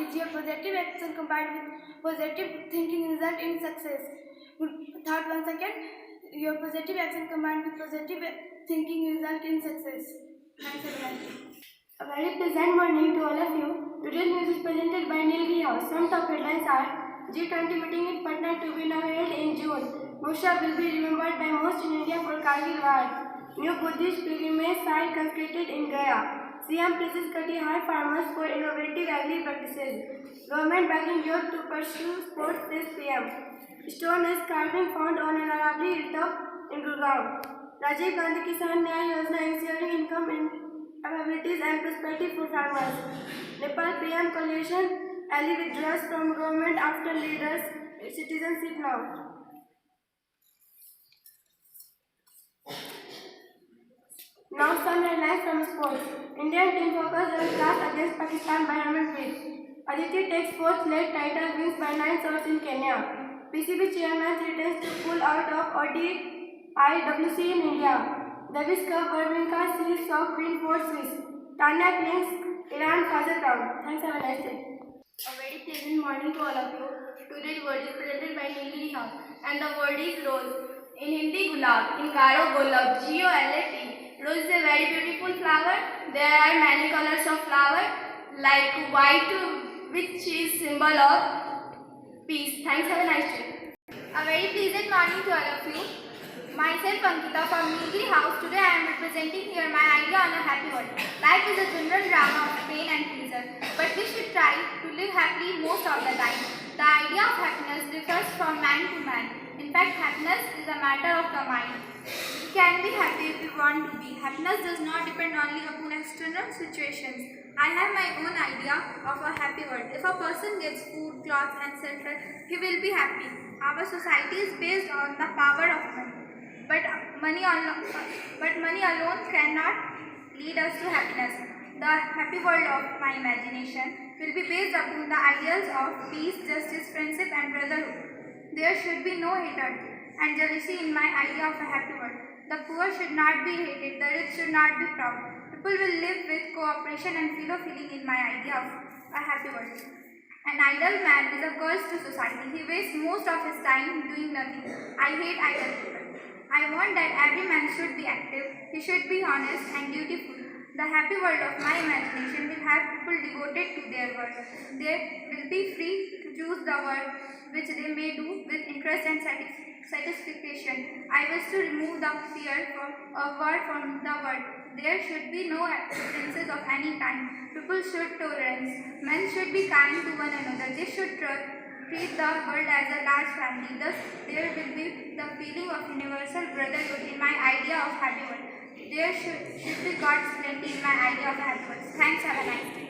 is your positive action combined with positive thinking result in success. Thought once again, your positive action combined with positive thinking result in success. Thanks everyone. A very pleasant morning to all of you. Today's news is presented by Nilgiri House. Some top headlines are G20 meeting in Patna to be now held in June. Musha will be remembered by most in India for Kargil War. New Buddhist pilgrimage site constructed in Gaya. CM praises Katihar farmers for innovative agri practices. Government backing youth to pursue sports, says PM. Stone is carving found on an Arabri hilltop in Gurgaon. Rajiv Gandhi Kisan Nyaya Yojana ensuring income abilities and prosperity for farmers. Nepal PM coalition ally withdraws from government after leaders' citizenship law. Now some headlines from sports. Indian team focused on class against Pakistan by Harmanpreet. Aditi takes fourth leg title wins by 9 shots in Kenya. PCB chairman threatens to pull out of ODIWC in India. Davis Cup Birmingham series shock win for Swiss. Tanya claims Iran Fazal Town. Thanks, have a nice day. A very pleasant morning to all of you. Today's word is presented by Nilgiri House and the word is rose. In Hindi, gulab. In Karo, golab. G-O-L-A-T. Rose is a very beautiful flower. There are many colors of flower like white, which is symbol of peace. Thanks, have a nice day. A very pleasant morning to all of you. Myself Ankita from Nilgiri House. Today I am representing here my idea on a happy world. Life is a general drama of pain and pleasure, but we should try to live happily most of the time. The idea of happiness differs from man to man. In fact, happiness is a matter of the mind. We can be happy if we want to be. Happiness does not depend only upon external situations. I have my own idea of a happy world. If a person gets food, clothes and shelter, he will be happy. Our society is based on the power of money. But money alone cannot lead us to happiness. The happy world of my imagination will be based upon the ideals of peace, justice, friendship and brotherhood. There should be no hatred and jealousy in my idea of a happy world. The poor should not be hated, the rich should not be proud. People will live with cooperation and feeling in my idea of a happy world. An idle man is a curse to society. He wastes most of his time doing nothing. I hate idle people. I want that every man should be active, he should be honest and dutiful. The happy world of my imagination will have people devoted to their work. They will be free to choose the work which they may do with interest and satisfaction. I wish to remove the fear of war from the world. There should be no differences of any kind. People should tolerance. Men should be kind to one another. They should treat the world as a large family. Thus, there will be the feeling of universal brotherhood in my idea of happy world. There should be God's plenty in my idea of happy world. Thanks, have a nice day.